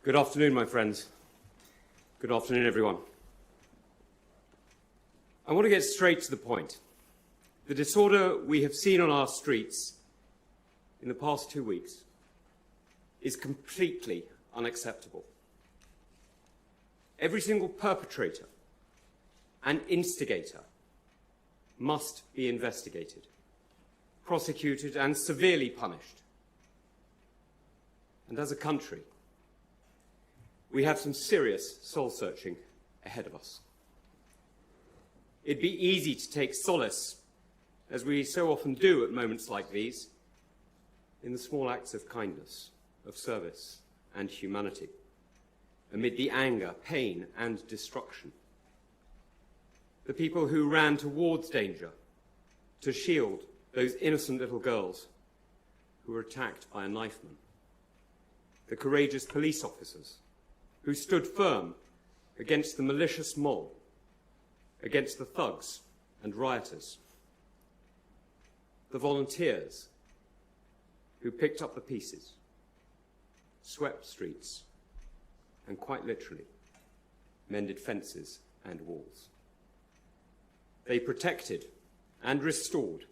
Good afternoon, my friends. Good afternoon, everyone. I want to get straight to the point. The disorder we have seen on our streets in the past 2 weeks is completely unacceptable. Every single perpetrator and instigator must be investigated, prosecuted, and severely punished. And as a country, we have some serious soul-searching ahead of us. It'd be easy to take solace, as we so often do at moments like these, in the small acts of kindness, of service and humanity, amid the anger, pain and destruction. The people who ran towards danger to shield those innocent little girls who were attacked by a knifeman. The courageous police officers who stood firm against the malicious mob, against the thugs and rioters. The volunteers who picked up the pieces, swept streets, and quite literally mended fences and walls. They protected and restored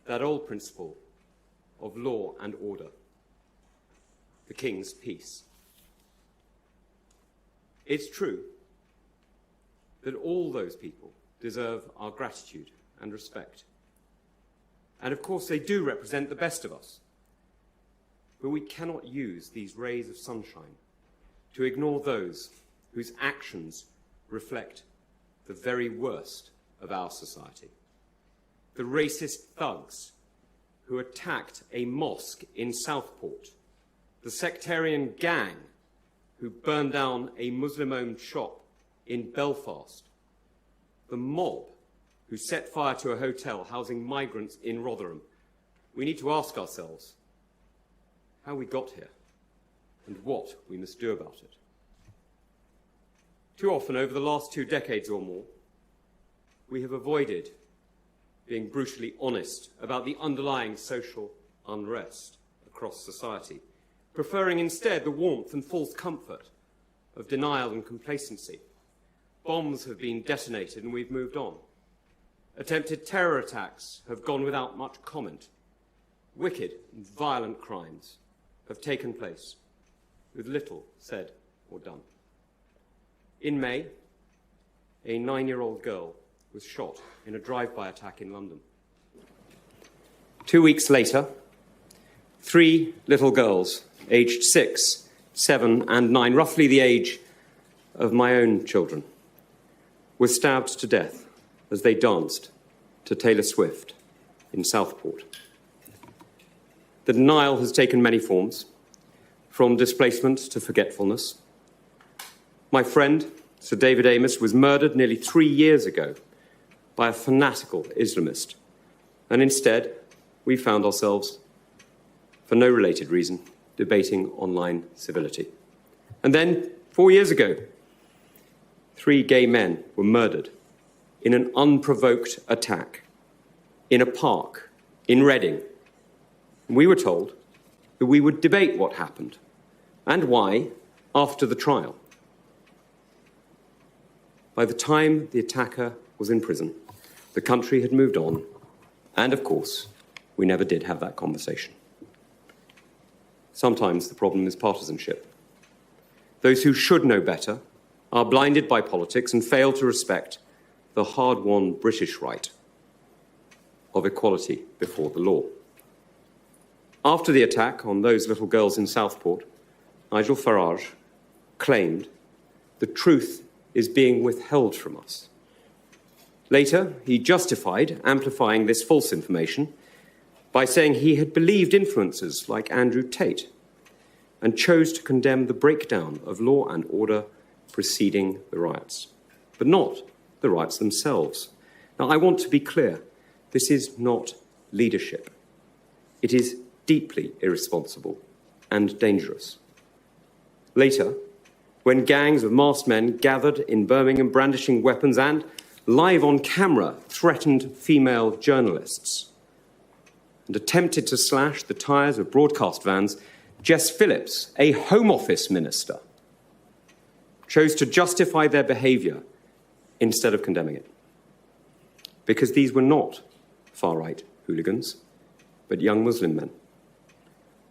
that old principle of law and order, the King's peace. It's true that all those people deserve our gratitude and respect. And of course they do represent the best of us. But we cannot use these rays of sunshine to ignore those whose actions reflect the very worst of our society. The racist thugs who attacked a mosque in Southport, the sectarian gang who burned down a Muslim-owned shop in Belfast, the mob who set fire to a hotel housing migrants in Rotherham. We need to ask ourselves how we got here and what we must do about it. Too often over the last 2 decades or more, we have avoided being brutally honest about the underlying social unrest across society, preferring instead the warmth and false comfort of denial and complacency. Bombs have been detonated and we've moved on. Attempted terror attacks have gone without much comment. Wicked and violent crimes have taken place with little said or done. In May, a 9-year-old girl was shot in a drive-by attack in London. 2 weeks later, 3 little girls, aged 6, 7 and 9, roughly the age of my own children, were stabbed to death as they danced to Taylor Swift in Southport. The denial has taken many forms, from displacement to forgetfulness. My friend, Sir David Amess, was murdered nearly 3 years ago by a fanatical Islamist, and instead we found ourselves, for no related reason, debating online civility. And then, 4 years ago, 3 gay men were murdered in an unprovoked attack in a park in Reading. We were told that we would debate what happened and why after the trial. By the time the attacker was in prison, the country had moved on, and of course, we never did have that conversation. Sometimes the problem is partisanship. Those who should know better are blinded by politics and fail to respect the hard-won British right of equality before the law. After the attack on those little girls in Southport, Nigel Farage claimed the truth is being withheld from us. Later, he justified amplifying this false information by saying he had believed influencers like Andrew Tate and chose to condemn the breakdown of law and order preceding the riots, but not the riots themselves. Now, I want to be clear. This is not leadership. It is deeply irresponsible and dangerous. Later, when gangs of masked men gathered in Birmingham brandishing weapons and, live on camera, threatened female journalists and attempted to slash the tyres of broadcast vans, Jess Phillips, a Home Office minister, chose to justify their behaviour instead of condemning it. Because these were not far-right hooligans, but young Muslim men.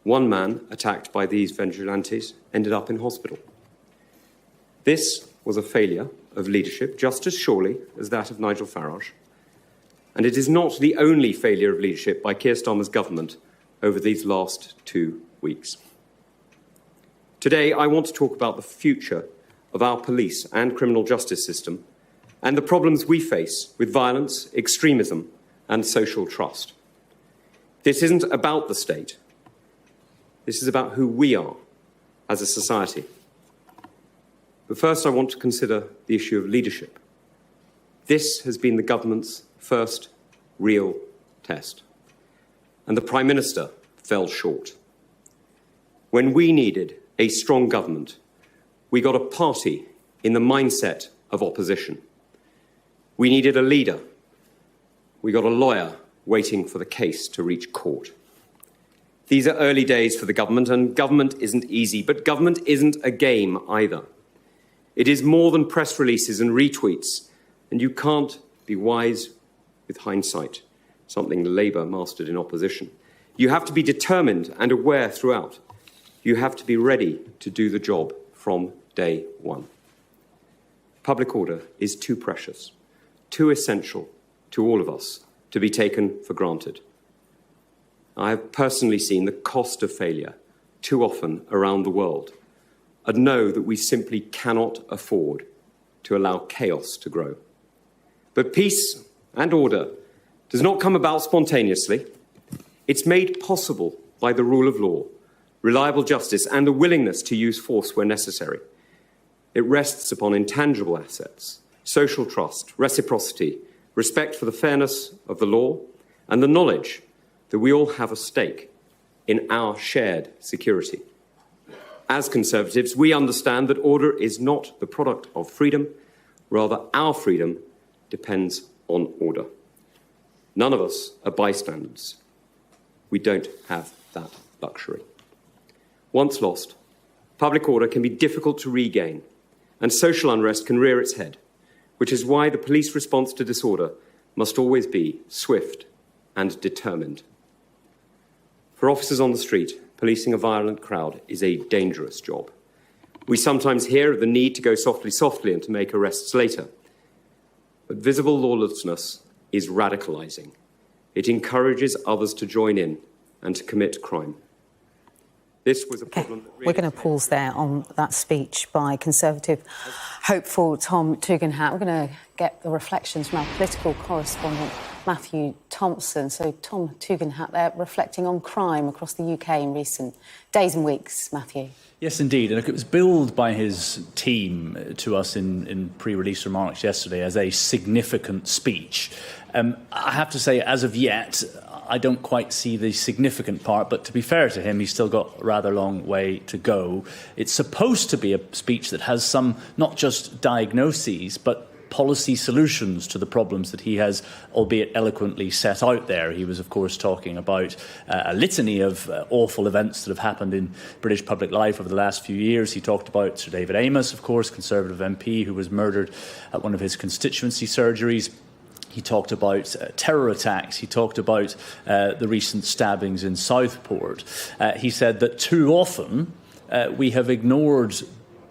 One man attacked by these vigilantes ended up in hospital. This was a failure of leadership just as surely as that of Nigel Farage. And it is not the only failure of leadership by Keir Starmer's government over these last 2 weeks. Today, I want to talk about the future of our police and criminal justice system and the problems we face with violence, extremism, and social trust. This isn't about the state. This is about who we are as a society. But first, I want to consider the issue of leadership. This has been the government's first real test, and the Prime Minister fell short. When we needed a strong government, we got a party in the mindset of opposition. We needed a leader. We got a lawyer waiting for the case to reach court. These are early days for the government, and government isn't easy, but government isn't a game either. It is more than press releases and retweets, and you can't be wise with hindsight, something Labour mastered in opposition. You have to be determined and aware throughout. You have to be ready to do the job from day one. Public order is too precious, too essential to all of us to be taken for granted. I have personally seen the cost of failure too often around the world and know that we simply cannot afford to allow chaos to grow. But peace and order does not come about spontaneously. It's made possible by the rule of law, reliable justice, and the willingness to use force where necessary. It rests upon intangible assets, social trust, reciprocity, respect for the fairness of the law, and the knowledge that we all have a stake in our shared security. As Conservatives, we understand that order is not the product of freedom, rather our freedom depends on order. None of us are bystanders. We don't have that luxury. Once lost, public order can be difficult to regain, and social unrest can rear its head, which is why the police response to disorder must always be swift and determined. For officers on the street, policing a violent crowd is a dangerous job. We sometimes hear of the need to go softly and to make arrests later. But visible lawlessness is radicalising. It encourages others to join in and to commit crime. This was a problem that really... We're going to pause there on that speech by Conservative hopeful Tom Tugendhat. We're going to get the reflections from our political correspondent, Matthew Thompson. So, Tom Tugendhat there reflecting on crime across the UK in recent days and weeks. Matthew. Yes, indeed. And look, it was billed by his team to us in pre-release remarks yesterday as a significant speech. I have to say, as of yet, I don't quite see the significant part, but to be fair to him, he's still got a rather long way to go. It's supposed to be a speech that has some, not just diagnoses, but policy solutions to the problems that he has, albeit eloquently, set out there. He was, of course, talking about a litany of awful events that have happened in British public life over the last few years. He talked about Sir David Amess, of course, Conservative MP, who was murdered at one of his constituency surgeries. He talked about terror attacks. He talked about the recent stabbings in Southport. He said that too often we have ignored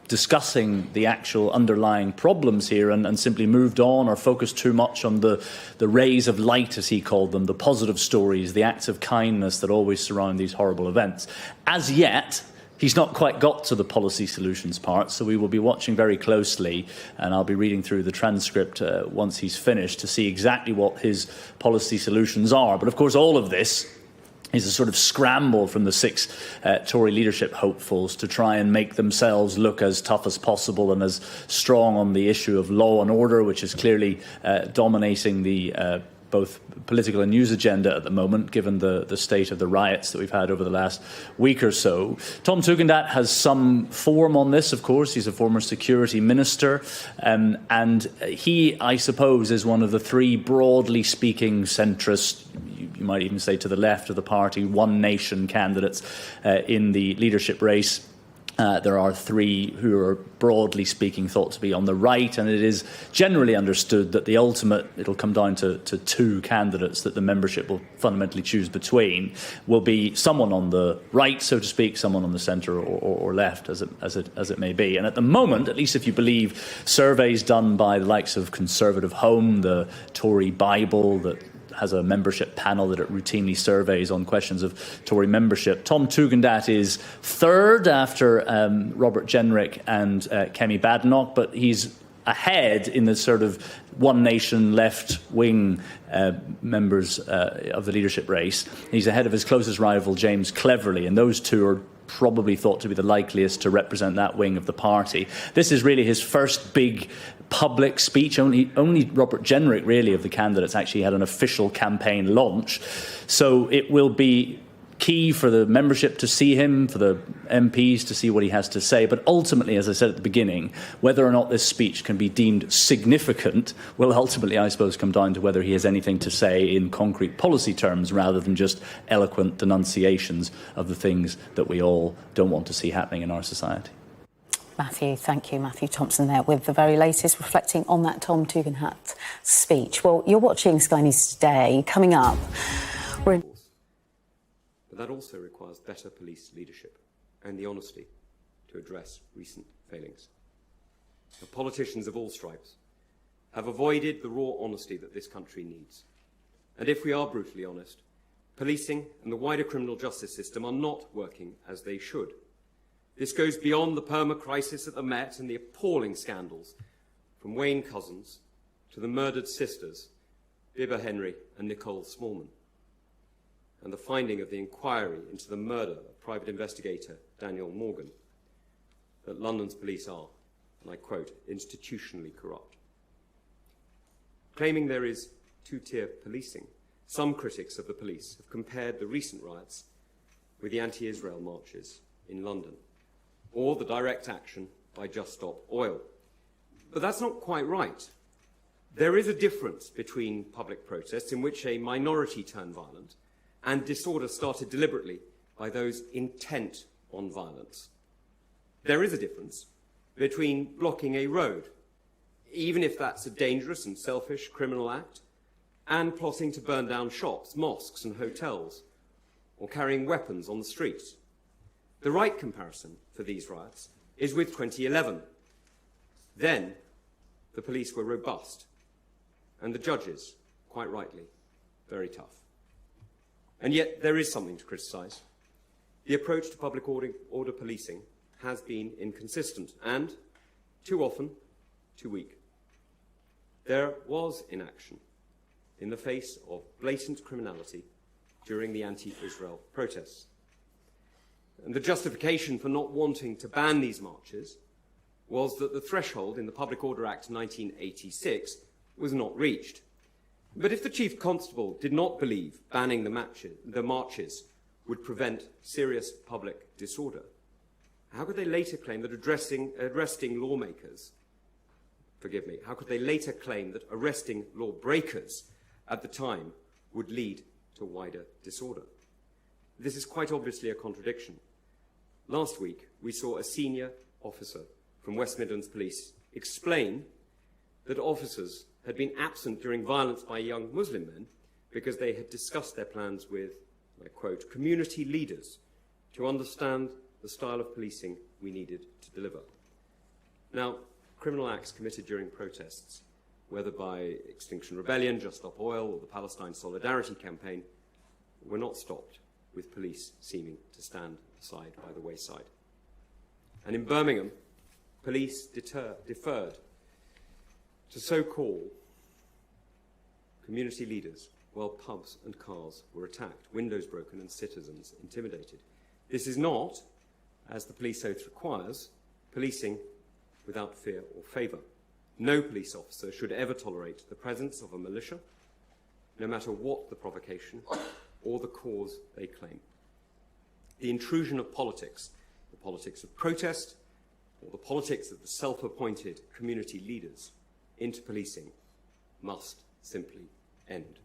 discussing the actual underlying problems here and simply moved on or focused too much on the rays of light, as he called them, the positive stories, the acts of kindness that always surround these horrible events. As yet, he's not quite got to the policy solutions part, so we will be watching very closely, and I'll be reading through the transcript once he's finished to see exactly what his policy solutions are. But of course, all of this is a sort of scramble from the six Tory leadership hopefuls to try and make themselves look as tough as possible and as strong on the issue of law and order, which is clearly dominating the both political and news agenda at the moment, given the state of the riots that we've had over the last week or so. Tom Tugendhat has some form on this, of course. He's a former security minister, and he, I suppose, is one of the three, broadly speaking, centrist, you might even say to the left of the party, one nation candidates in the leadership race There are 3 who are, broadly speaking, thought to be on the right, and it is generally understood that it'll come down to 2 candidates that the membership will fundamentally choose between, will be someone on the right, so to speak, someone on the centre or left, as it may be. And at the moment, at least if you believe surveys done by the likes of Conservative Home, the Tory Bible, that has a membership panel that it routinely surveys on questions of Tory membership, Tom Tugendhat is 3rd after Robert Jenrick and Kemi Badenoch, but he's ahead in the sort of One Nation left-wing members of the leadership race. He's ahead of his closest rival, James Cleverly, and those 2 are probably thought to be the likeliest to represent that wing of the party. This is really his first big public speech. Only Robert Jenrick, really, of the candidates actually had an official campaign launch. So it will be key for the membership to see him, for the MPs to see what he has to say. But ultimately, as I said at the beginning, whether or not this speech can be deemed significant will ultimately, I suppose, come down to whether he has anything to say in concrete policy terms rather than just eloquent denunciations of the things that we all don't want to see happening in our society. Matthew, thank you. Matthew Thompson there with the very latest, reflecting on that Tom Tugendhat speech. Well, you're watching Sky News Today. Coming up, we're in... But that also requires better police leadership and the honesty to address recent failings. The politicians of all stripes have avoided the raw honesty that this country needs. And if we are brutally honest, policing and the wider criminal justice system are not working as they should. This goes beyond the perma-crisis at the Met and the appalling scandals, from Wayne Couzens to the murdered sisters, Bibba Henry and Nicole Smallman, and the finding of the inquiry into the murder of private investigator Daniel Morgan, that London's police are, and I quote, institutionally corrupt. Claiming there is 2-tier policing, some critics of the police have compared the recent riots with the anti-Israel marches in London, or the direct action by Just Stop Oil. But that's not quite right. There is a difference between public protests in which a minority turned violent and disorder started deliberately by those intent on violence. There is a difference between blocking a road, even if that's a dangerous and selfish criminal act, and plotting to burn down shops, mosques and hotels, or carrying weapons on the streets. The right comparison for these riots is with 2011. Then, the police were robust, and the judges, quite rightly, very tough. And yet, there is something to criticise. The approach to public order policing has been inconsistent and, too often, too weak. There was inaction in the face of blatant criminality during the anti-Israel protests. And the justification for not wanting to ban these marches was that the threshold in the Public Order Act 1986 was not reached. But if the Chief Constable did not believe banning the marches would prevent serious public disorder, how could they later claim that arresting lawmakers, how could they later claim that arresting lawbreakers at the time would lead to wider disorder? This is quite obviously a contradiction. Last week, we saw a senior officer from West Midlands Police explain that officers had been absent during violence by young Muslim men because they had discussed their plans with, I quote, community leaders to understand the style of policing we needed to deliver. Now, criminal acts committed during protests, whether by Extinction Rebellion, Just Stop Oil, or the Palestine Solidarity Campaign, were not stopped with police seeming to stand aside by the wayside. And in Birmingham, police deferred to so-called community leaders while pubs and cars were attacked, windows broken and citizens intimidated. This is not, as the police oath requires, policing without fear or favour. No police officer should ever tolerate the presence of a militia, no matter what the provocation or the cause they claim. The intrusion of politics, the politics of protest, or the politics of the self-appointed community leaders into policing must simply end.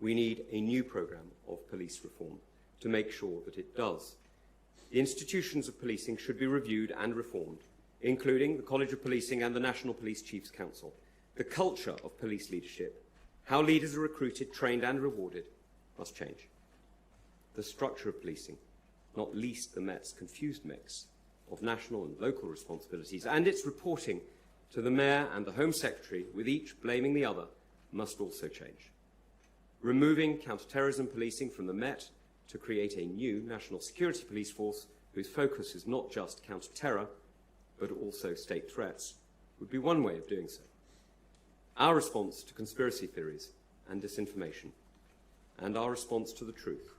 We need a new programme of police reform to make sure that it does the institutions of policing should be reviewed and reformed, including the College of Policing and the National Police Chiefs Council. The culture of police leadership, how leaders are recruited, trained and rewarded, must change. The structure of policing, not least the Met's confused mix of national and local responsibilities, and its reporting to the Mayor and the Home Secretary, with each blaming the other, must also change. Removing counter-terrorism policing from the Met to create a new national security police force whose focus is not just counter-terror, but also state threats, would be one way of doing so. Our response to conspiracy theories and disinformation, and our response to the truth,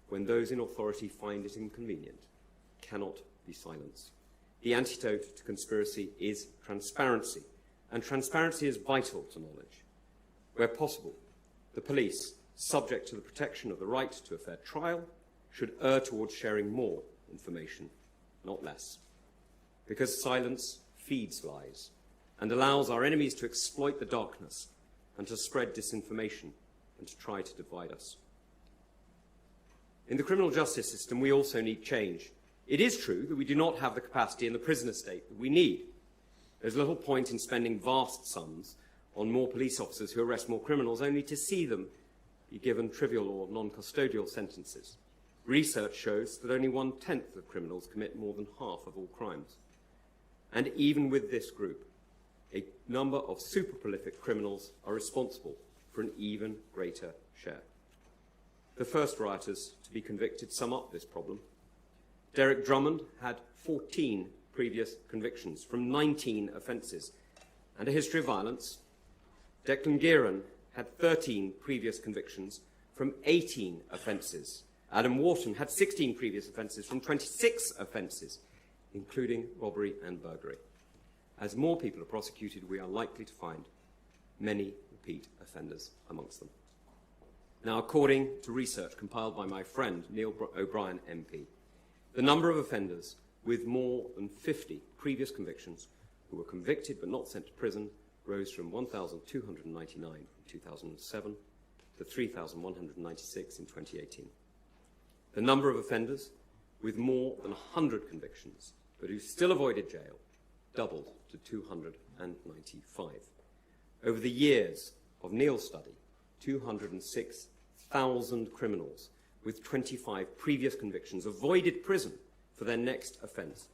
when those in authority find it inconvenient, cannot be silenced. The antidote to conspiracy is transparency, and transparency is vital to knowledge. Where possible, the police, subject to the protection of the right to a fair trial, should err towards sharing more information, not less. Because silence feeds lies and allows our enemies to exploit the darkness and to spread disinformation and to try to divide us. In the criminal justice system, we also need change. It is true that we do not have the capacity in the prison estate that we need. There's little point in spending vast sums on more police officers who arrest more criminals only to see them be given trivial or non-custodial sentences. Research shows that only 1/10 of criminals commit more than half of all crimes. And even with this group, a number of super-prolific criminals are responsible for an even greater share. The first rioters to be convicted sum up this problem. Derek Drummond had 14 previous convictions from 19 offences and a history of violence. Declan Gearan had 13 previous convictions from 18 offences. Adam Wharton had 16 previous offences from 26 offences, including robbery and burglary. As more people are prosecuted, we are likely to find many repeat offenders amongst them. Now, according to research compiled by my friend Neil O'Brien MP, the number of offenders with more than 50 previous convictions who were convicted but not sent to prison rose from 1,299 in 2007 to 3,196 in 2018. The number of offenders with more than 100 convictions but who still avoided jail doubled to 295. Over the years of Neil's study, 206,000 criminals with 25 previous convictions avoided prison for their next offence,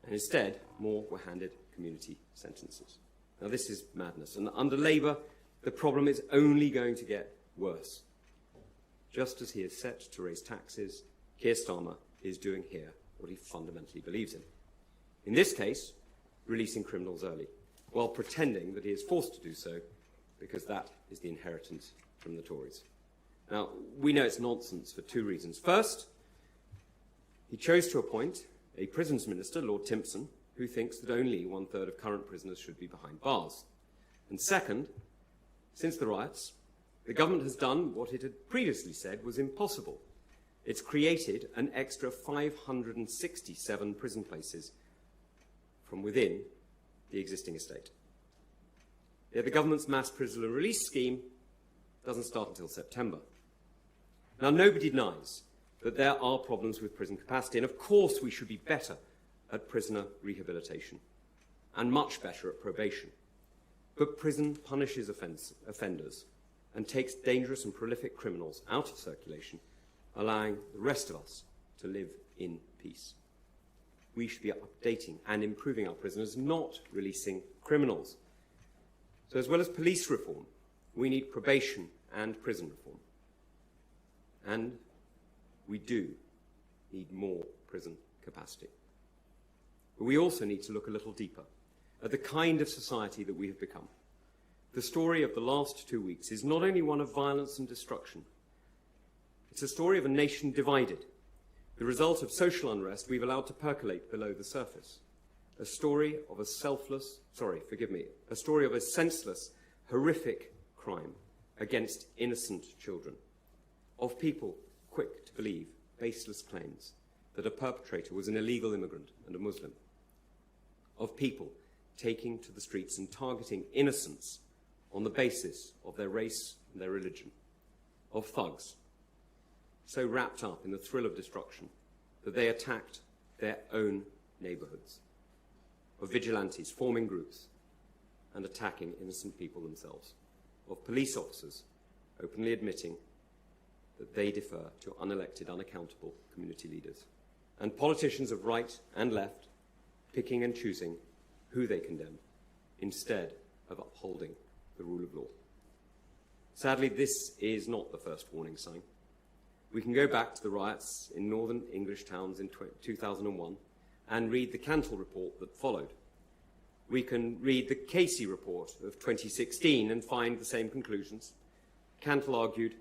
and instead more were handed community sentences. Now this is madness, and under Labour the problem is only going to get worse. Just as he is set to raise taxes, Keir Starmer is doing here what he fundamentally believes in. In this case, releasing criminals early, while pretending that he is forced to do so because that is the inheritance from the Tories. Now, we know it's nonsense for two reasons. First, he chose to appoint a prisons minister, Lord Timpson, who thinks that only 1/3 of current prisoners should be behind bars. And second, since the riots, the government has done what it had previously said was impossible. It's created an extra 567 prison places from within the existing estate. Yet the government's mass prisoner release scheme doesn't start until September. Now, nobody denies that there are problems with prison capacity, and of course we should be better at prisoner rehabilitation and much better at probation. But prison punishes offenders and takes dangerous and prolific criminals out of circulation, allowing the rest of us to live in peace. We should be updating and improving our prisoners, not releasing criminals. So as well as police reform, we need probation and prison reform. And we do need more prison capacity. But we also need to look a little deeper at the kind of society that we have become. The story of the last 2 weeks is not only one of violence and destruction, it's a story of a nation divided, the result of social unrest we've allowed to percolate below the surface. A story of a senseless, horrific crime against innocent children, of people quick to believe baseless claims that a perpetrator was an illegal immigrant and a Muslim, of people taking to the streets and targeting innocents on the basis of their race and their religion, of thugs so wrapped up in the thrill of destruction that they attacked their own neighbourhoods, of vigilantes forming groups and attacking innocent people themselves, of police officers openly admitting that they defer to unelected, unaccountable community leaders, and politicians of right and left picking and choosing who they condemn instead of upholding the rule of law. Sadly, this is not the first warning sign. We can go back to the riots in northern English towns in 2001 and read the Cantle report that followed. We can read the Casey report of 2016 and find the same conclusions. Cantle argued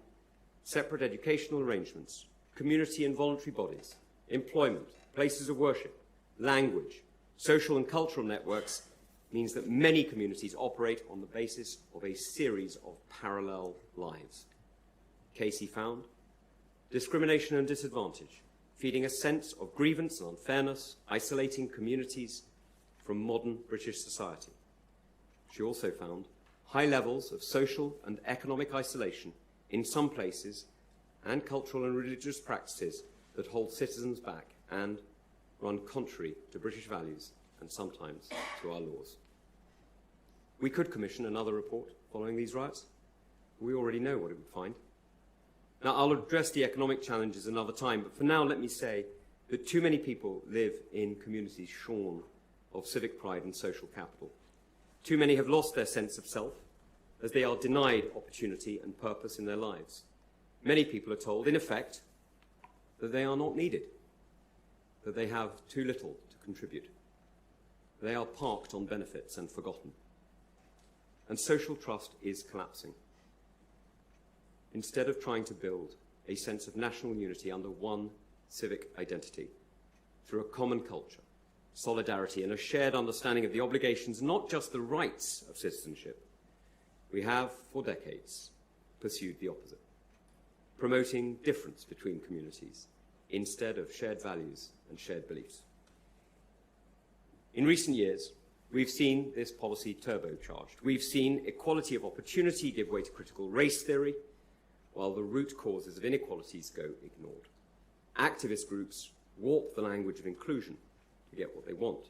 separate educational arrangements, community and voluntary bodies, employment, places of worship, language, social and cultural networks means that many communities operate on the basis of a series of parallel lives. Casey found discrimination and disadvantage, feeding a sense of grievance and unfairness, isolating communities from modern British society. She also found high levels of social and economic isolation in some places and cultural and religious practices that hold citizens back and run contrary to British values and sometimes to our laws. We could commission another report following these riots. We already know what it would find. Now, I'll address the economic challenges another time, but for now let me say that too many people live in communities shorn of civic pride and social capital. Too many have lost their sense of self as they are denied opportunity and purpose in their lives. Many people are told, in effect, that they are not needed, that they have too little to contribute. They are parked on benefits and forgotten. And social trust is collapsing. Instead of trying to build a sense of national unity under one civic identity, through a common culture, solidarity, and a shared understanding of the obligations, not just the rights of citizenship, we have, for decades, pursued the opposite, promoting difference between communities instead of shared values and shared beliefs. In recent years, we've seen this policy turbocharged. We've seen equality of opportunity give way to critical race theory, while the root causes of inequalities go ignored. Activist groups warp the language of inclusion to get what they want.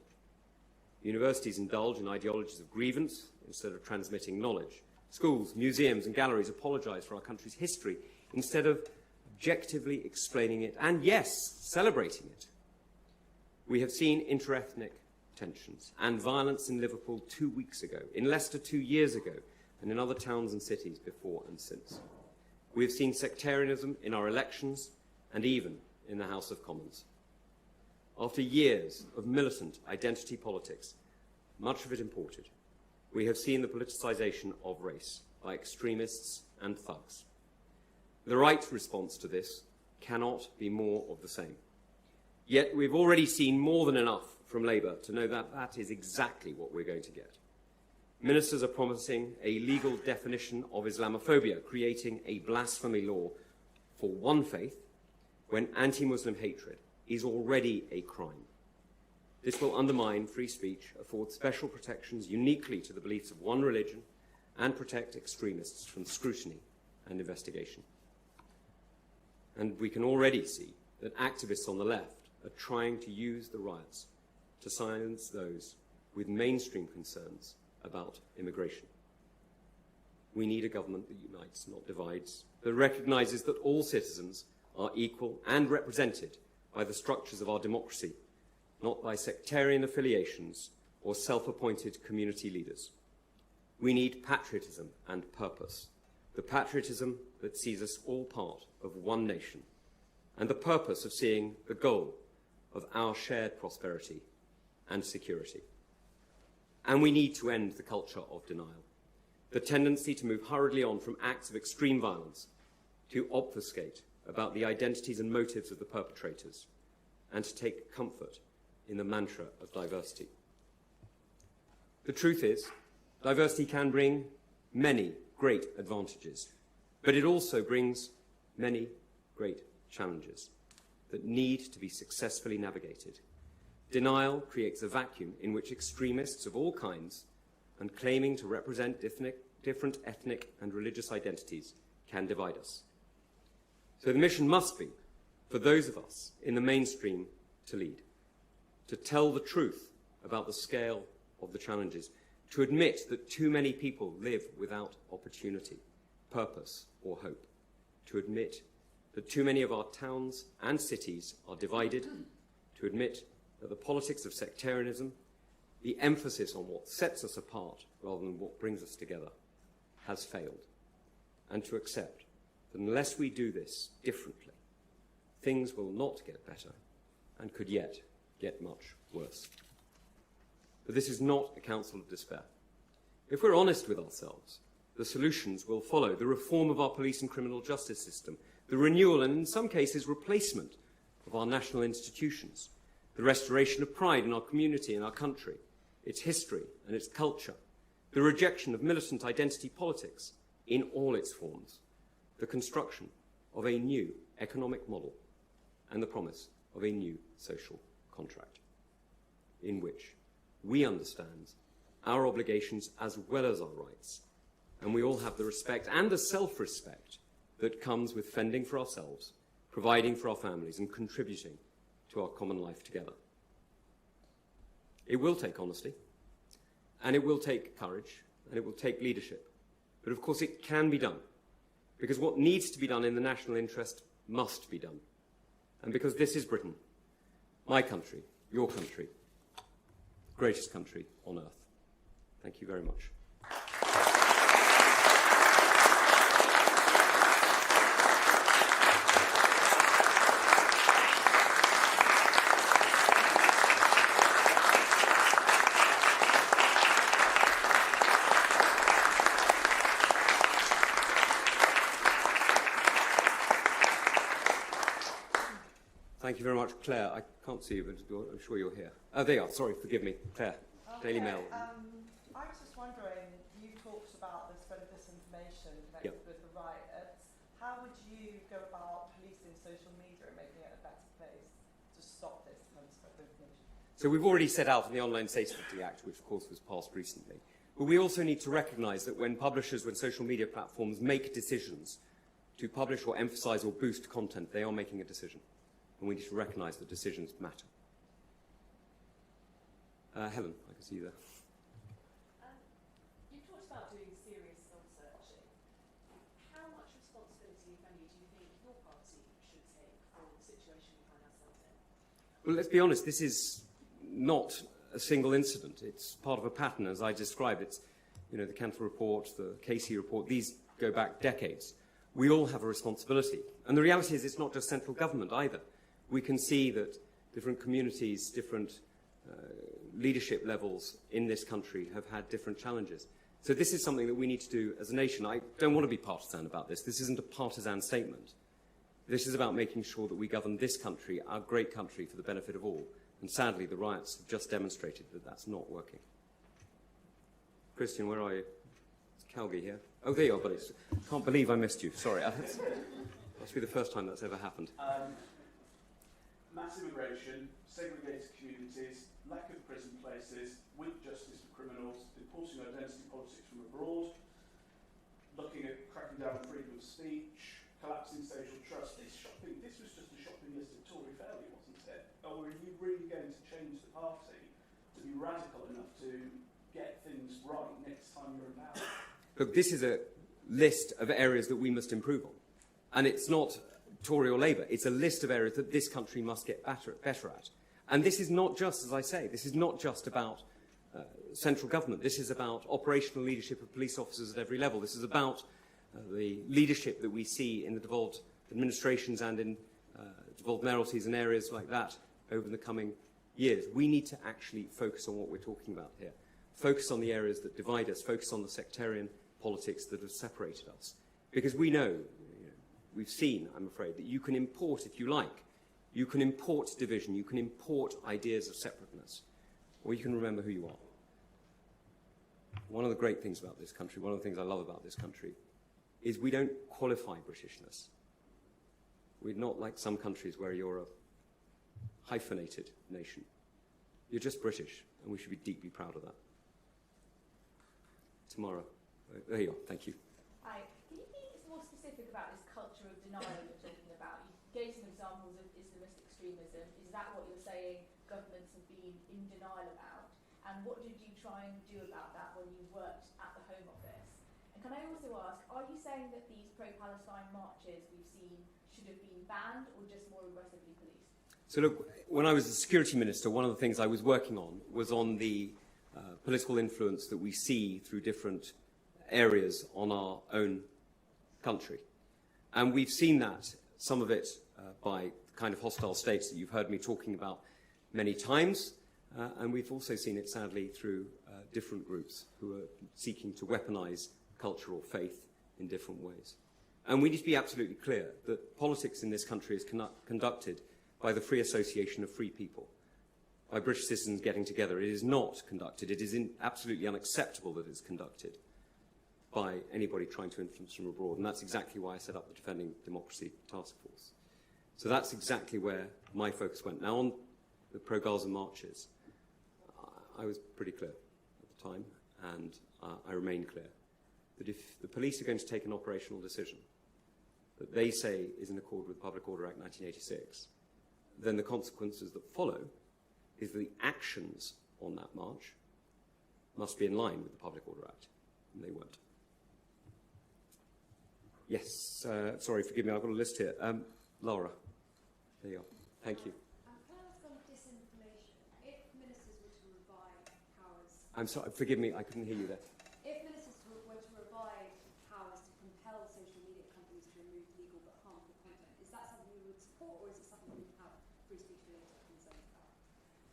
Universities indulge in ideologies of grievance instead of transmitting knowledge. Schools, museums and galleries apologise for our country's history instead of objectively explaining it and, yes, celebrating it. We have seen interethnic tensions and violence in Liverpool 2 weeks ago, in Leicester 2 years ago, and in other towns and cities before and since. We have seen sectarianism in our elections and even in the House of Commons. After years of militant identity politics, much of it imported, we have seen the politicisation of race by extremists and thugs. The right response to this cannot be more of the same. Yet we've already seen more than enough from Labour to know that that is exactly what we're going to get. Ministers are promising a legal definition of Islamophobia, creating a blasphemy law for one faith when anti-Muslim hatred is already a crime. This will undermine free speech, afford special protections uniquely to the beliefs of one religion, and protect extremists from scrutiny and investigation. And we can already see that activists on the left are trying to use the riots to silence those with mainstream concerns about immigration. We need a government that unites, not divides, that recognises that all citizens are equal and represented by the structures of our democracy, not by sectarian affiliations or self-appointed community leaders. We need patriotism and purpose, the patriotism that sees us all part of one nation, and the purpose of seeing the goal of our shared prosperity and security. And we need to end the culture of denial, the tendency to move hurriedly on from acts of extreme violence to obfuscate about the identities and motives of the perpetrators, and to take comfort in the mantra of diversity. The truth is, diversity can bring many great advantages, but it also brings many great challenges that need to be successfully navigated. Denial creates a vacuum in which extremists of all kinds and claiming to represent different ethnic and religious identities can divide us. So the mission must be for those of us in the mainstream to lead, to tell the truth about the scale of the challenges, to admit that too many people live without opportunity, purpose or hope, to admit that too many of our towns and cities are divided, to admit that the politics of sectarianism, the emphasis on what sets us apart rather than what brings us together, has failed, and to accept that unless we do this differently, things will not get better and could yet get much worse. But this is not a counsel of despair. If we're honest with ourselves, the solutions will follow the reform of our police and criminal justice system, the renewal and, in some cases, replacement of our national institutions, the restoration of pride in our community and our country, its history and its culture, the rejection of militant identity politics in all its forms, the construction of a new economic model, and the promise of a new social contract, in which we understand our obligations as well as our rights, and we all have the respect and the self-respect that comes with fending for ourselves, providing for our families, and contributing to our common life together. It will take honesty, and it will take courage, and it will take leadership. But of course it can be done, because what needs to be done in the national interest must be done. And because this is Britain, my country, your country, the greatest country on earth. Thank you very much. Thank you very much, Claire. I can't see you, but I'm sure you're here. Oh, there you are. Sorry, forgive me. Claire, Daily Mail. I was just wondering, you talked about the spread of disinformation connected with the riots. How would you go about policing social media and making it a better place to stop this kind of spread of information? So we've already set out in the Online Safety Act, which of course was passed recently. But we also need to recognise that when publishers, when social media platforms make decisions to publish or emphasise or boost content, they are making a decision. And we need to recognise that decisions matter. Helen, I can see you there. You talked about doing serious soul searching. How much responsibility, if any, do you think your party should take for the situation we find ourselves in? Well, let's be honest, this is not a single incident. It's part of a pattern, as I described. It's, the Cantor report, the Casey report, these go back decades. We all have a responsibility. And the reality is it's not just central government either. We can see that different communities, different leadership levels in this country have had different challenges. So this is something that we need to do as a nation. I don't want to be partisan about this. This isn't a partisan statement. This is about making sure that we govern this country, our great country, for the benefit of all. And sadly, the riots have just demonstrated that that's not working. Christian, where are you? Is Calgie here? Oh, there you are, but I can't believe I missed you. Sorry. Must be the first time that's ever happened. Mass immigration, segregated communities, lack of prison places, weak justice for criminals, importing identity politics from abroad, looking at cracking down on freedom of speech, collapsing social trust. This was just a shopping list of Tory failure, wasn't it? Or are you really going to change the party to be radical enough to get things right next time you're in power? Look, this is a list of areas that we must improve on. And it's not Tory or Labour. It's a list of areas that this country must get better at. And this is not just, as I say, this is not just about central government. This is about operational leadership of police officers at every level. This is about the leadership that we see in the devolved administrations and in devolved mayoralties and areas like that over the coming years. We need to actually focus on what we're talking about here. Focus on the areas that divide us. Focus on the sectarian politics that have separated us. Because we know, we've seen, I'm afraid, that you can import, if you like, you can import division, you can import ideas of separateness, or you can remember who you are. One of the great things about this country, one of the things I love about this country, is we don't qualify Britishness. We're not like some countries where you're a hyphenated nation. You're just British, and we should be deeply proud of that. Tomorrow. There you are. Thank you. Hi. Can you be more specific about this culture of denial you're talking about? You gave some examples of Islamist extremism. Is that what you're saying governments have been in denial about? And what did you try and do about that when you worked at the Home Office? And can I also ask, are you saying that these pro-Palestine marches we've seen should have been banned or just more aggressively policed? So look, when I was the security minister, one of the things I was working on was on the political influence that we see through different areas on our own country. And we've seen that, some of it by the kind of hostile states that you've heard me talking about many times, and we've also seen it, sadly, through different groups who are seeking to weaponize culture or faith in different ways. And we need to be absolutely clear that politics in this country is conducted by the free association of free people, by British citizens getting together. It is not conducted. It is absolutely unacceptable that it's conducted by anybody trying to influence from abroad. And that's exactly why I set up the Defending Democracy Task Force. So that's exactly where my focus went. Now, on the pro-Gaza marches, I was pretty clear at the time, and I remain clear, that if the police are going to take an operational decision that they say is in accord with Public Order Act 1986, then the consequences that follow is that the actions on that march must be in line with the Public Order Act, and they weren't. Yes, sorry, forgive me, I've got a list here. Laura, there you are. Thank you. Can I ask on disinformation? If ministers were to revive powers... I'm sorry, forgive me, I couldn't hear you there. If ministers were to revive powers to compel social media companies to remove legal but harmful content, is that something you would support, or is it something you have free speech-related concerns about?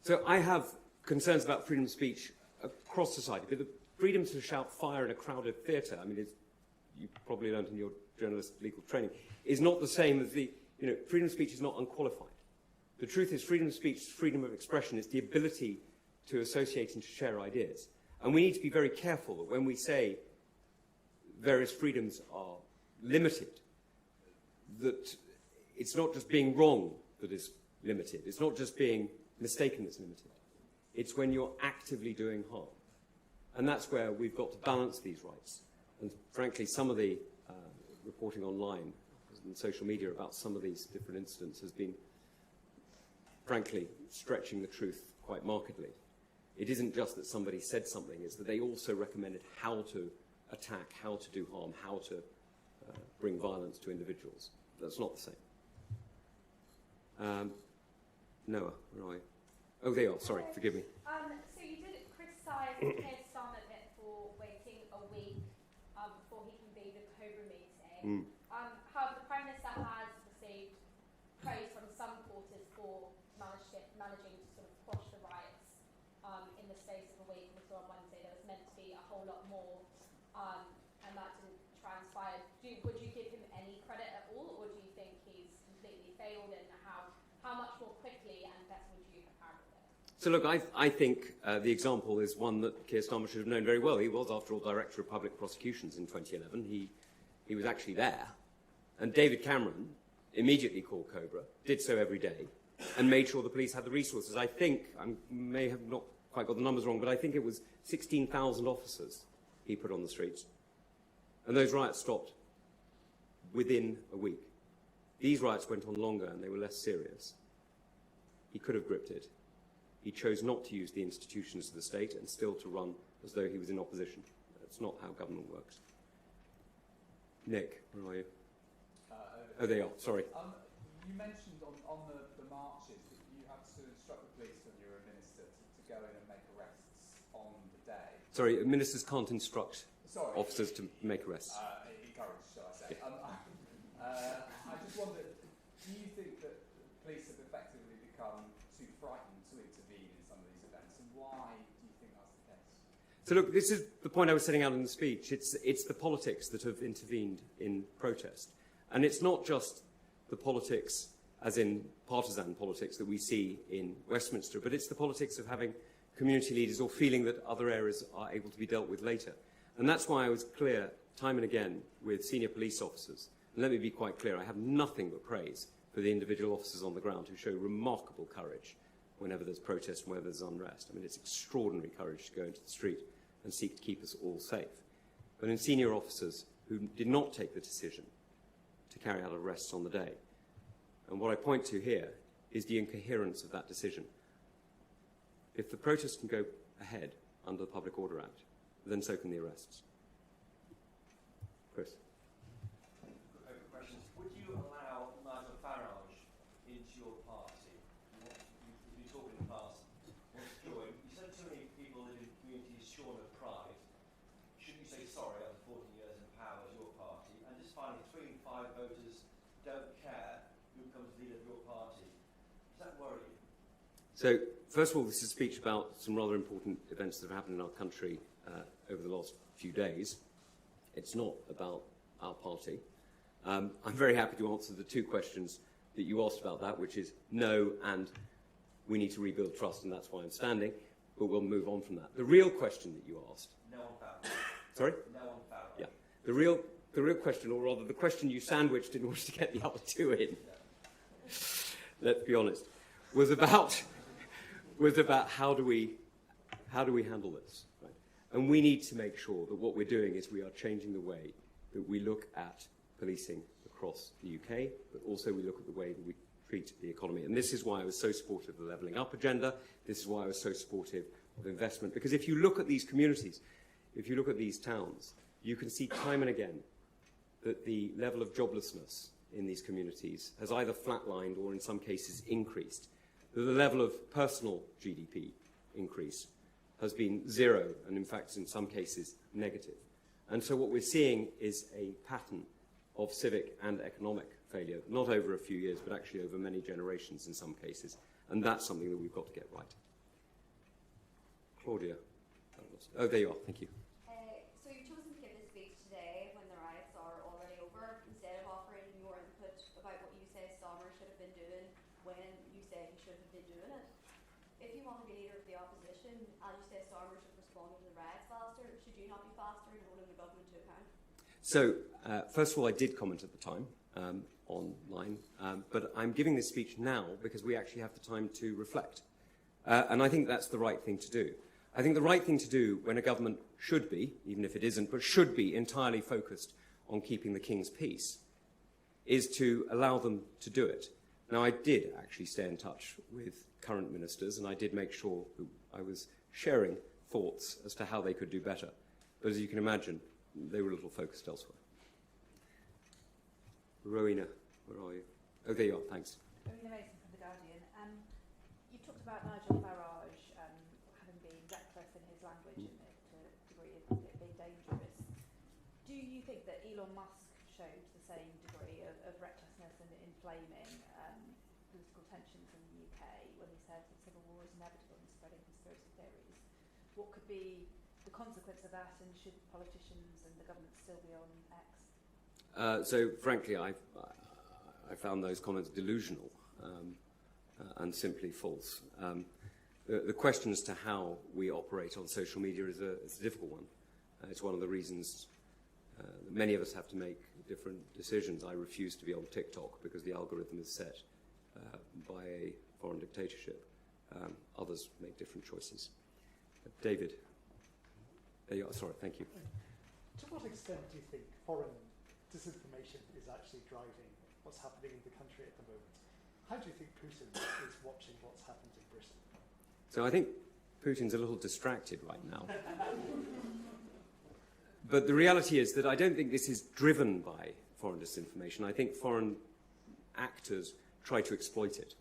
So I have concerns about freedom of speech across society, but the freedom to shout fire in a crowded theatre, I mean, you probably learned in your journalist legal training, is not the same as the, freedom of speech is not unqualified. The truth is freedom of speech, freedom of expression, is the ability to associate and to share ideas. And we need to be very careful that when we say various freedoms are limited, that it's not just being wrong that is limited. It's not just being mistaken that's limited. It's when you're actively doing harm. And that's where we've got to balance these rights. And frankly, some of the reporting online and social media about some of these different incidents has been, frankly, stretching the truth quite markedly. It isn't just that somebody said something, it's that they also recommended how to attack, how to do harm, how to bring violence to individuals. That's not the same. Noah, where are you? Oh, there you are. Sorry, forgive me. So you did criticise Keir Starmer a bit for waiting a week before he convened the Cobra meeting. However, the Prime Minister has received praise from some quarters for managing to sort of quash the riots in the space of a week. We saw on Wednesday there was meant to be a whole lot more, and that didn't transpire. Would you give him any credit at all, or do you think he's completely failed, and how much more quickly and better would you have handled it? So look, I think the example is one that Keir Starmer should have known very well. He was, after all, Director of Public Prosecutions in 2011. He was actually there. And David Cameron immediately called Cobra, did so every day, and made sure the police had the resources. I think, I may have not quite got the numbers wrong, but I think it was 16,000 officers he put on the streets. And those riots stopped within a week. These riots went on longer and they were less serious. He could have gripped it. He chose not to use the institutions of the state and still to run as though he was in opposition. That's not how government works. Nick, where are you? Oh, there you are. Sorry. You mentioned on the marches that you had to instruct the police when you were a minister to go in and make arrests on the day. Sorry, ministers can't instruct officers to make arrests. Encourage, shall I say. Yeah. I just wondered, do you think that police have effectively become too frightened to intervene in some of these events, and why do you think that's the case? So look, this is the point I was setting out in the speech. It's the politics that have intervened in protest. And it's not just the politics, as in partisan politics, that we see in Westminster, but it's the politics of having community leaders or feeling that other areas are able to be dealt with later. And that's why I was clear time and again with senior police officers. And let me be quite clear, I have nothing but praise for the individual officers on the ground who show remarkable courage whenever there's protest and whenever there's unrest. I mean, it's extraordinary courage to go into the street and seek to keep us all safe. But in senior officers who did not take the decision to carry out arrests on the day, And what I point to here is the incoherence of that decision. If the protests can go ahead under the Public Order Act, then so can the arrests. Chris. Questions. Would you allow Nigel Farage into your party? You've been talking in the past. Wants to join. You said too many people live in communities shorn of pride. Shouldn't you say sorry after 14 years in power as your party? And just finally, 3 in 5 voters don't care who becomes leader of your party. Does that worry you? So, first of all, this is a speech about some rather important events that have happened in our country over the last few days. It's not about our party. I'm very happy to answer the 2 questions that you asked about that, which is no, and we need to rebuild trust, and that's why I'm standing, but we'll move on from that. The real question that you asked... No on Farage. Sorry? No on Farage. Yeah. The real question, or rather the question you sandwiched in order to get the other 2 in, let's be honest, was about how do we handle this, right? And we need to make sure that what we're doing is we are changing the way that we look at policing across the UK, but also we look at the way that we treat the economy. And this is why I was so supportive of the Levelling Up agenda. This is why I was so supportive of investment. Because if you look at these communities, if you look at these towns, you can see time and again that the level of joblessness in these communities has either flatlined or in some cases increased. That the level of personal GDP increase has been 0, and in fact, in some cases, negative. And so what we're seeing is a pattern of civic and economic failure, not over a few years, but actually over many generations in some cases. And that's something that we've got to get right. Claudia. Oh, there you are. Thank you. So you've chosen to give this speech today when the riots are already over, instead of offering your input about what you say Starmer should have been doing when you say he should have been doing it. If you want to be leader of the opposition, and you say Starmer should have responded to the riots faster, should you not be faster in holding the government to account? So, first of all, I did comment at the time online, but I'm giving this speech now because we actually have the time to reflect. And I think that's the right thing to do. I think the right thing to do when a government should be, even if it isn't, but should be entirely focused on keeping the King's peace, is to allow them to do it. Now, I did actually stay in touch with current ministers, and I did make sure that I was sharing thoughts as to how they could do better. But as you can imagine, they were a little focused elsewhere. Rowena, where are you? Oh, there you are, thanks. Rowena Mason from The Guardian. You talked about Nigel Farage having been reckless in his language and to a degree of it being dangerous. Do you think that Elon Musk showed the same degree of recklessness and inflaming political tensions in the UK when he said that civil war is inevitable and spreading conspiracy theories? What could be the consequence of that, and should politicians and the government still be on X? So, frankly, I found those comments delusional and simply false. The question as to how we operate on social media is a difficult one. It's one of the reasons that many of us have to make different decisions. I refuse to be on TikTok because the algorithm is set by a foreign dictatorship. Others make different choices. David. There you are. Sorry, thank you. To what extent do you think foreign disinformation is actually driving what's happening in the country at the moment? How do you think Putin is watching what's happened in Britain? So I think Putin's a little distracted right now. But the reality is that I don't think this is driven by foreign disinformation. I think foreign actors try to exploit it.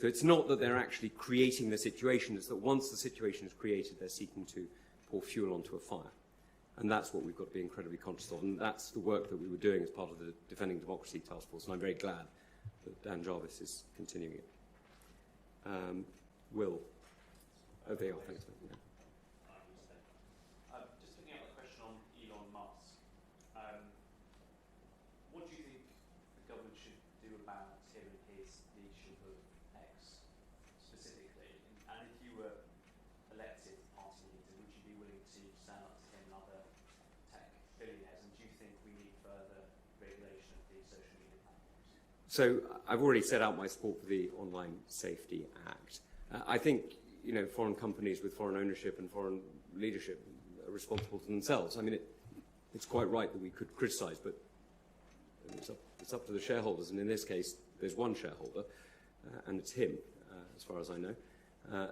So it's not that they're actually creating the situation, it's that once the situation is created, they're seeking to pour fuel onto a fire. And that's what we've got to be incredibly conscious of. And that's the work that we were doing as part of the Defending Democracy Task Force. And I'm very glad that Dan Jarvis is continuing it. Will. Oh, they are. Thanks. Yeah. Just picking up the question on Elon Musk. What do you think the government should do about him and his leadership of X specifically? And if you were elected party leader, would you be willing to stand up to him and other tech billionaires? And do you think we need further regulation of the social media platforms? So I've already set out my support for the Online Safety Act. I think, you know, foreign companies with foreign ownership and foreign leadership are responsible to themselves. I mean, it's quite right that we could criticise, but it's up to the shareholders, and in this case, there's one shareholder, and it's him, as far as I know.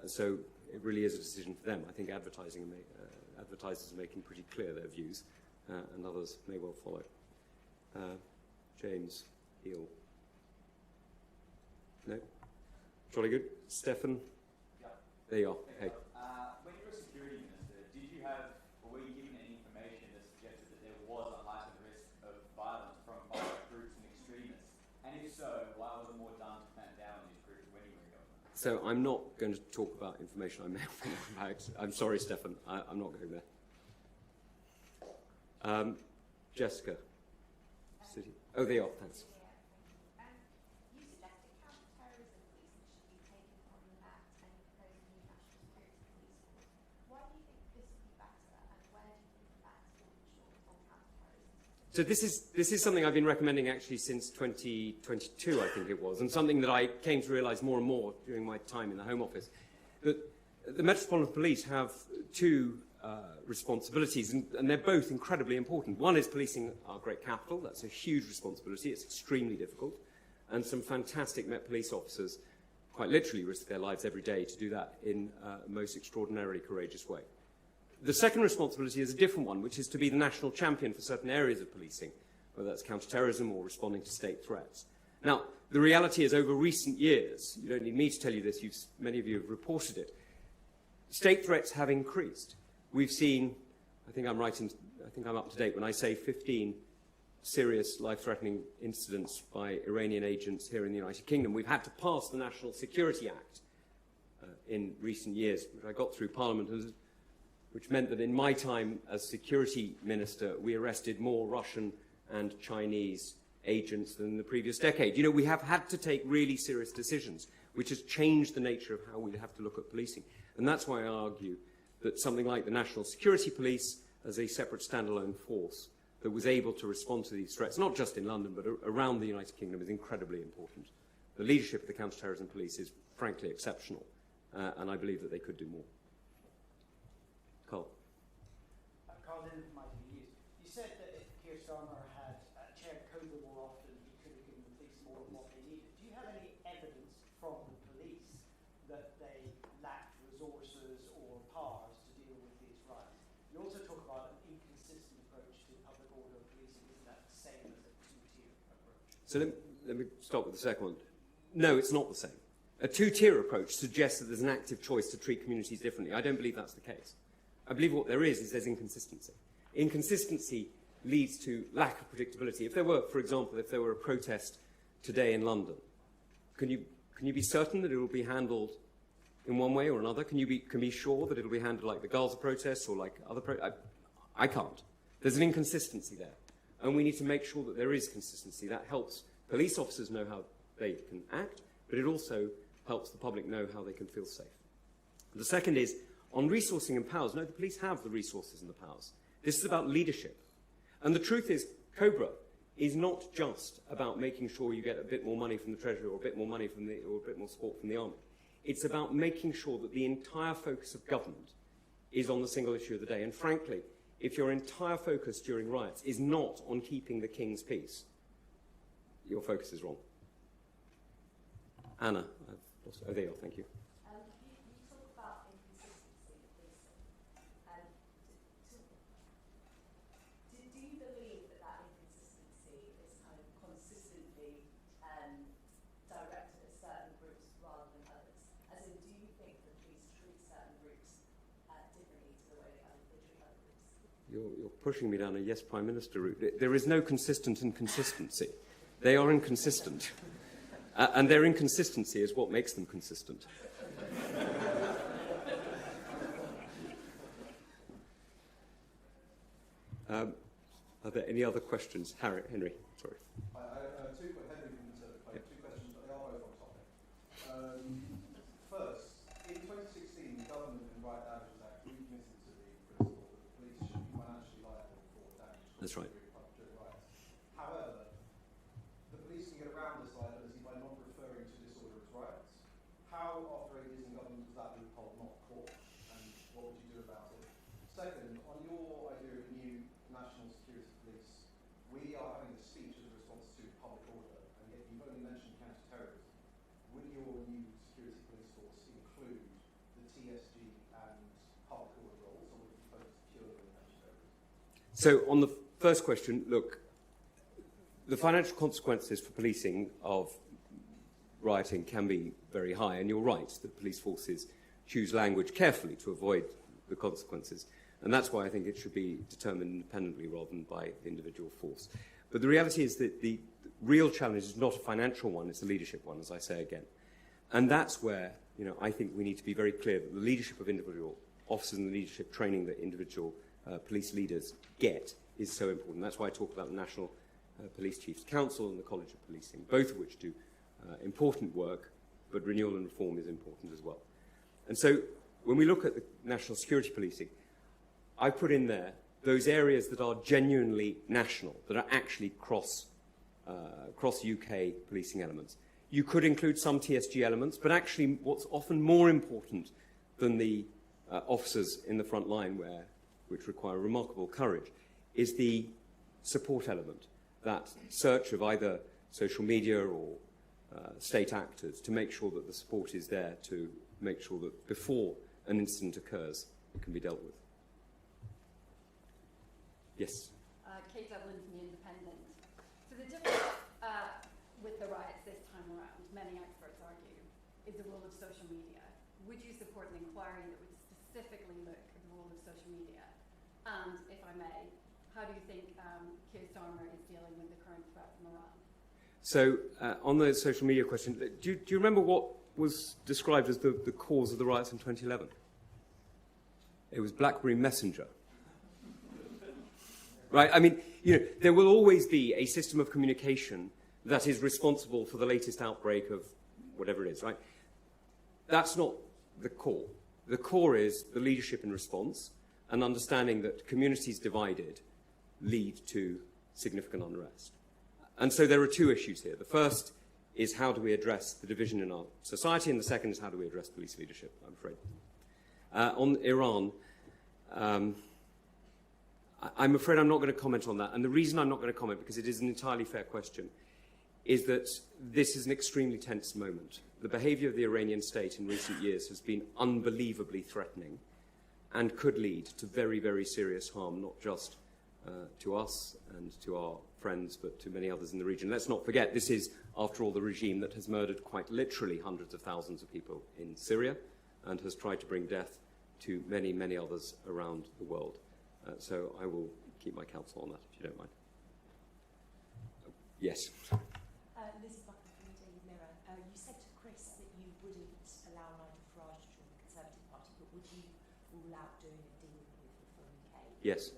So it really is a decision for them. I think advertisers are making pretty clear their views, and others may well follow. James Heal. No? Jolly good. Stefan? Yeah. There you are. Hey. When you were a security minister, did you have, or were you given any information that suggested that there was a heightened risk of violence from violent groups and extremists? And if so, why wasn't more done to clamp down on these groups when you were in government? So I'm not going to talk about information I may have been about. I'm sorry, Stefan. I'm not going there. Jessica. City. Oh, there you are. Thanks. You suggested counter-terrorism policing should be taken from the left and you propose a new national security police force. Why do you think this would be better, and where do you think the left will ensure on counter-terrorism? So this is something I've been recommending actually since 2022, I think it was, and something that I came to realise more and more during my time in the Home Office. That the Metropolitan Police have two responsibilities, and they're both incredibly important. One is policing our great capital. That's a huge responsibility. It's extremely difficult. And some fantastic Met Police officers quite literally risk their lives every day to do that in a most extraordinarily courageous way. The second responsibility is a different one, which is to be the national champion for certain areas of policing, whether that's counter-terrorism or responding to state threats. Now, the reality is over recent years, you don't need me to tell you this, many of you have reported it, state threats have increased. We've seen, I think I'm up to date when I say 15 serious life-threatening incidents by Iranian agents here in the United Kingdom. We've had to pass the National Security Act in recent years, which I got through Parliament, which meant that in my time as security minister, we arrested more Russian and Chinese agents than the previous decade. You know, we have had to take really serious decisions, which has changed the nature of how we have to look at policing. And that's why I argue that something like the National Security Police as a separate standalone force that was able to respond to these threats, not just in London, but around the United Kingdom, is incredibly important. The leadership of the Counter-Terrorism Police is frankly exceptional, and I believe that they could do more. Carl. Carl Dillon from ITV News. You said that if Keir Starmer had chaired COBRA more often, he could have given the police more than what they needed. Do you have any evidence from the police that they lacked resources or powers to deal with these riots? You also talk about an inconsistent approach to public order and policing. Isn't that the same as a two-tier approach? So let me start with the second one. No, it's not the same. A two-tier approach suggests that there's an active choice to treat communities differently. I don't believe that's the case. I believe what there is there's inconsistency. Inconsistency leads to lack of predictability. If there were, for example, if there were a protest today in London, can you be certain that it will be handled in one way or another? Can you be sure that it will be handled like the Gaza protests or like other protests? I can't. There's an inconsistency there. And we need to make sure that there is consistency. That helps police officers know how they can act, but it also helps the public know how they can feel safe. The second is, on resourcing and powers, no, the police have the resources and the powers. This is about leadership. And the truth is, COBRA is not just about making sure you get a bit more money from the Treasury or a bit more money from or a bit more support from the Army. It's about making sure that the entire focus of government is on the single issue of the day. And frankly, if your entire focus during riots is not on keeping the King's peace, your focus is wrong. Anna, oh, there you are, thank you. You talk about inconsistency in policing. Do you believe that inconsistency is kind of consistently directed at certain groups rather than others? As in, do you think the police treat certain groups differently to the way they treat other groups? You're pushing me down a yes, Prime Minister route. There is no consistent inconsistency. They are inconsistent. And their inconsistency is what makes them consistent. Are there any other questions? Henry, sorry. Two questions, but they are both on topic. First, in 2016, the government in the Right Damages Act recommitted to the principle that the police should be financially liable for damage caused That's right. during riots. However, the police can get around this liability by not referring to disorder as riots. How, after 8 years in government, was that loophole not caught, and what would you do about it? Second, on your idea of a new national security police, we are having a speech as a response to public order, and yet you've only mentioned counter So on the first question, look, the financial consequences for policing of rioting can be very high, and you're right that police forces choose language carefully to avoid the consequences. And that's why I think it should be determined independently rather than by the individual force. But the reality is that the real challenge is not a financial one, it's a leadership one, as I say again. And that's where, I think we need to be very clear that the leadership of individual officers and the leadership training that individual police leaders get is so important. That's why I talk about the National Police Chiefs Council and the College of Policing, both of which do important work, but renewal and reform is important as well. And so when we look at the national security policing, I put in there those areas that are genuinely national, that are actually cross UK policing elements. You could include some TSG elements, but actually what's often more important than the officers in the front line, which require remarkable courage, is the support element, that search of either social media or state actors to make sure that the support is there to make sure that before an incident occurs, it can be dealt with. Yes? Kate Devlin from The Independent. So the difference with the riots this time around, many experts argue, is the role of social media. Would you support an inquiry that would specifically look at the role of social media? And, if I may, how do you think Keir Starmer is dealing with the current threat from Iran? So, on the social media question, do you remember what was described as the cause of the riots in 2011? It was BlackBerry Messenger. Right? I mean, there will always be a system of communication that is responsible for the latest outbreak of whatever it is, right? That's not the core. The core is the leadership in response and understanding that communities divided lead to significant unrest. And so there are two issues here. The first is how do we address the division in our society, and the second is how do we address police leadership, I'm afraid. On Iran, I'm afraid I'm not going to comment on that. And the reason I'm not going to comment, because it is an entirely fair question, is that this is an extremely tense moment. The behaviour of the Iranian state in recent years has been unbelievably threatening and could lead to very, very serious harm, not just to us and to our friends, but to many others in the region. Let's not forget, this is, after all, the regime that has murdered quite literally hundreds of thousands of people in Syria and has tried to bring death to many, many others around the world. So I will keep my counsel on that, if you don't mind. Yes. Liz Buckley from the Daily Mirror. You said to Chris that you wouldn't allow Nigel Farage to join the Conservative Party, but would you rule out doing a deal with Reform UK? Yes.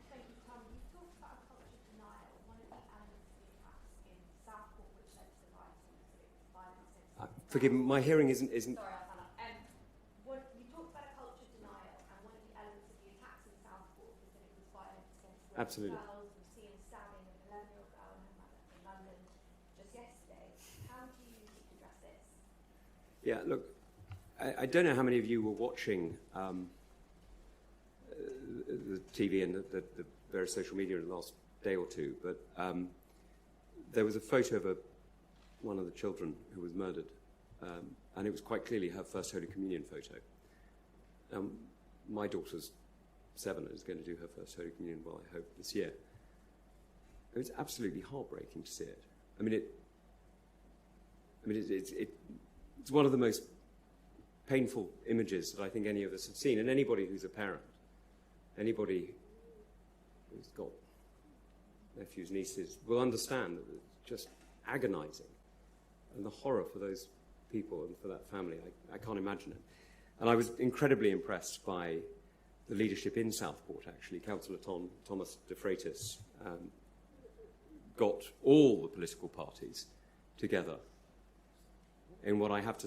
Thank you, Tom. You talked about a culture of denial. One of the elements of the attacks in Southport, which led to the riots and the violence. Forgive me, my hearing isn't. Sorry, you talked about a culture of denial, and one of the elements of the attacks in Southport was that it was violence against Absolutely. girls. We've seen stabbing of a 11-year-old girl and her mother in London just yesterday. How do you address this? Yeah, look, I don't know how many of you were watching the TV and the various social media in the last day or two, but there was a photo of one of the children who was murdered, and it was quite clearly her first Holy Communion photo. My daughter's 7 and is going to do her first Holy Communion, well, I hope, this year. It was absolutely heartbreaking to see it. It's one of the most painful images that I think any of us have seen, and anybody who's a parent, anybody who's got nephews, nieces, will understand that it's just agonizing. And the horror for those people and for that family, I can't imagine it. And I was incredibly impressed by the leadership in Southport, actually. Councillor Thomas de Freitas got all the political parties together in what I have to